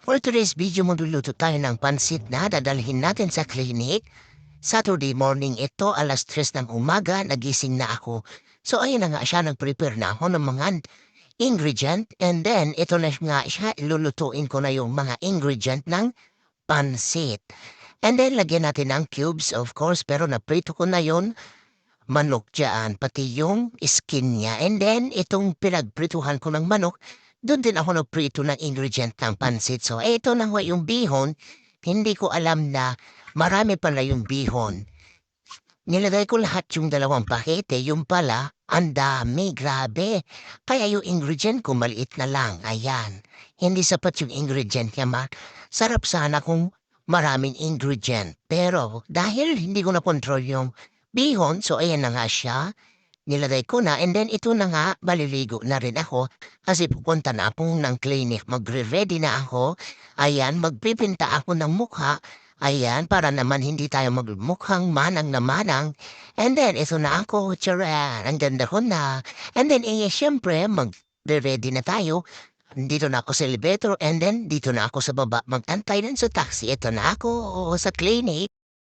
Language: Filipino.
For today's video, magluluto tayo ng pansit na dadalhin natin sa clinic. Saturday morning ito, alas 3 ng umaga, nagising na ako. So ayun na nga siya, nag-prepare na ako ng mga ingredient. And then, ito na nga siya, ilulutuin ko na yung mga ingredient ng pansit. And then, lagyan natin ng cubes, of course, pero naprito ko na yon manok dyan, pati yung skin niya. And then, itong pinagprituhan ko ng manok, doon din ako nagprito ng ingredient ng pansit. So, eto na nga yung bihon. Hindi ko alam na marami pala yung bihon. Nilagay ko lahat yung 2 pakete, yung pala, ang dami, grabe. Kaya yung ingredient ko maliit na lang, ayan. Hindi sapat yung ingredient niya, sarap sana kung maraming ingredient. Pero dahil hindi ko na-control yung bihon, so ayan na nga siya. Nilagay ko na and then ito na nga, maliligo na rin ako kasi pupunta na ako ng clinic. Magre-ready na ako. Ayan, magpipinta ako ng mukha. Ayan, para naman hindi tayo magmukhang manang na manang. And then, ito na ako, tsaran, ang ganda ko na. And then, syempre, magre-ready na tayo. Dito na ako sa elevator and then dito na ako sa baba. Mag-antay din sa taxi. Ito na ako sa clinic.